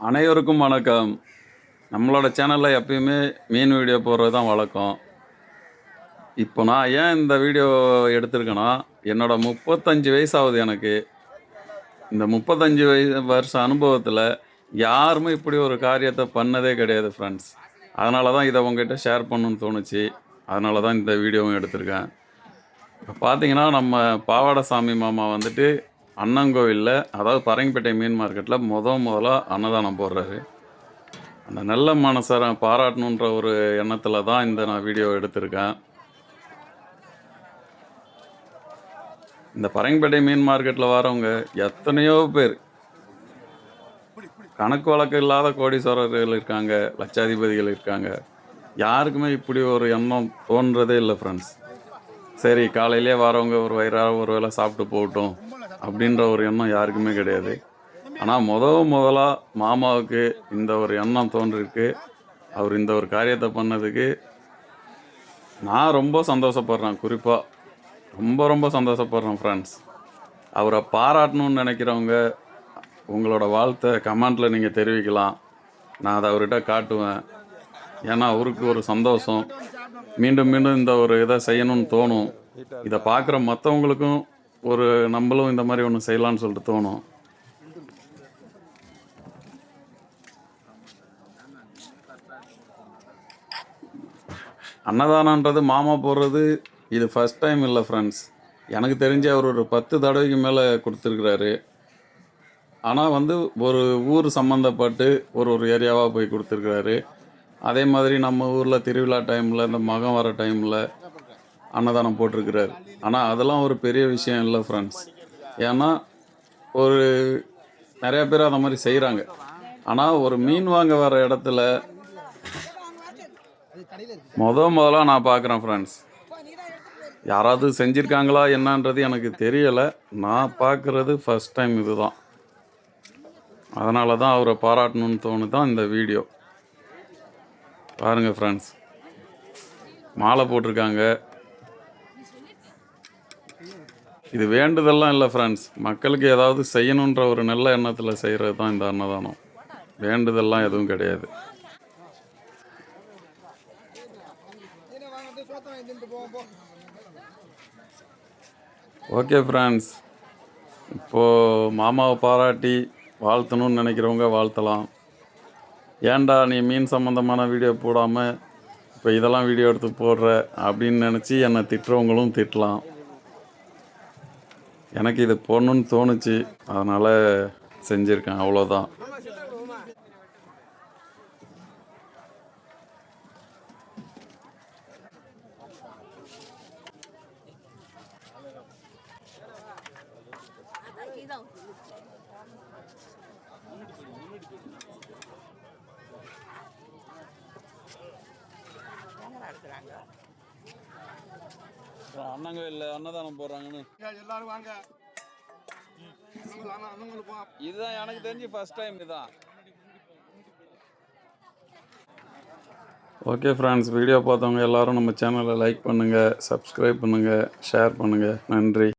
அனைவருக்கும் வணக்கம். நம்மளோட சேனல்ல எப்பயுமே மீன் வீடியோ போடுறது தான் வழக்கம். இப்போ நான் ஏன் இந்த வீடியோ எடுத்திருக்கேன்னா, என்னோட 35 வயசு ஆகுது எனக்கு. இந்த 35 வருஷ அனுபவத்தில யாருமே இப்படி ஒரு காரியத்த பண்ணதே கிடையாது ஃப்ரெண்ட்ஸ். அதனால தான் இத உங்ககிட்ட ஷேர் பண்ணணும்னு தோணுச்சு. அதனால தான் இந்த வீடியோவும் எடுத்திருக்கேன். இப்ப பார்த்தீங்கன்னா, நம்ம பாவாடசாமி மாமா வந்துட்டு அண்ணங்கோவில்ல, அதாவது பரங்கிப்பேட்டை மீன் மார்க்கெட்ல முதலா அன்னதானம் போடுறாரு. அந்த நல்ல மனச நான் பாராட்டணுன்ற ஒரு எண்ணத்துல தான் நான் வீடியோ எடுத்திருக்கேன். இந்த பரங்கிப்பேட்டை மீன் மார்க்கெட்ல வரவங்க எத்தனையோ பேர் கணக்கு வழக்கு இல்லாத கோடீஸ்வரர்கள் இருக்காங்க, லட்சாதிபதிகள் இருக்காங்க. யாருக்குமே இப்படி ஒரு எண்ணம் தோன்றதே இல்ல ஃப்ரெண்ட்ஸ். சரி காலையிலேயே வரவங்க ஒரு வயிறார ஒரு வேளை சாப்பிட்டு போகட்டும், அப்படின்ற ஒரு எண்ணம் யாருக்குமே கிடையாது. ஆனா முதலா மாமாவுக்கு இந்த ஒரு எண்ணம் தோன்றிருக்கு. அவர் இந்த ஒரு காரியத்த பண்ணதுக்கு நான் ரொம்ப சந்தோஷப்படுறேன். குறிப்பா ரொம்ப சந்தோஷப்படுறேன் ஃப்ரெண்ட்ஸ். அவர பாராட்டணும்னு நெனைக்கிறவங்க, உங்களோட வாழ்த்த கமெண்ட்ல நீங்க தெரிவிக்கலாம். நான் அத அவர்ட்ட காட்டுவேன். ஏன்னா, அவருக்கு ஒரு சந்தோஷம். மீண்டும் இந்த ஒரு இத செய்யணும்னு தோணும். இத பார்க்குற மத்தவங்களுக்கும் ஒரு நம்பளும் இந்த மாரி ஒண்ணு செய்யலாம்னு சொல்லிட்டு தோணும். அன்னதானன்றது மாமா போடுறது இது ஃபர்ஸ்ட் டைம் இல்ல ஃப்ரெண்ட்ஸ். எனக்கு தெரிஞ்சு அவர் ஒரு 10 தடவைக்கு மேல குடுத்துருக்கிறாரு. ஆனா ஒரு ஊர் சம்மந்தப்பட்டு ஒரு ஏரியாவா போய் குடுத்துருக்கிறாரு. அதே மாதிரி நம்ம ஊர்ல திருவிழா டைம்ல, இந்த மகம் வர டைம்ல அன்னதானம் போட்டிருக்கிறாரு. ஆனா அதெல்லாம் ஒரு பெரிய விஷயம் இல்ல ஃப்ரெண்ட்ஸ். ஏன்னா, ஒரு நெறைய பேர் அந்த மாரி செய்றாங்க. ஆனா ஒரு மீன் வாங்க வர இடத்துல முதலா நான் பார்க்குறேன் ஃப்ரெண்ட்ஸ். யாராவது செஞ்சிருக்காங்களா என்னன்றது எனக்கு தெரியல. நான் பார்க்குறது ஃபர்ஸ்ட் டைம் இதுதான். அதனால தான் அவர பாராட்டணும்னு தோணுதான் இந்த வீடியோ. பாருங்க ஃப்ரெண்ட்ஸ். மாலை போட்டிருக்காங்க. இது வேண்டுதல்லாம் இல்ல ஃப்ரெண்ட்ஸ். மக்களுக்கு ஏதாவது செய்யணுன்ற ஒரு நல்ல எண்ணத்துல செய்றது தான் இந்த அன்னதானம். வேண்டுதல்லாம் எதுவும் கிடையாது. Okay friends. இப்போ மாமாவ பாராட்டி வாழ்த்தணும்னு நினைக்கிறவங்க வாழ்த்தலாம். ஏன்டா நீ மீன் சம்பந்தமான வீடியோ போடாம இப்போ இதெல்லாம் வீடியோ எடுத்து போடுற அப்படின்னு நினச்சி என்னை திட்டுறவங்களும் திட்டலாம். எனக்கு இது போடணும்னு தோணுச்சு, அதனால் செஞ்சுருக்கேன், அவ்வளோதான். அண்ணங்க இல்லை அன்னதானம் போடுறாங்கன்னு எல்லாரும் வாங்க. இதுதான் எனக்கு தெரிஞ்சு ஃபர்ஸ்ட் டைம் இதுதான். ஓகே ஃப்ரெண்ட்ஸ், வீடியோ பார்த்தவங்க எல்லாரும் நம்ம சேனலை லைக் பண்ணுங்கள், சப்ஸ்கிரைப் பண்ணுங்கள், ஷேர் பண்ணுங்கள். நன்றி.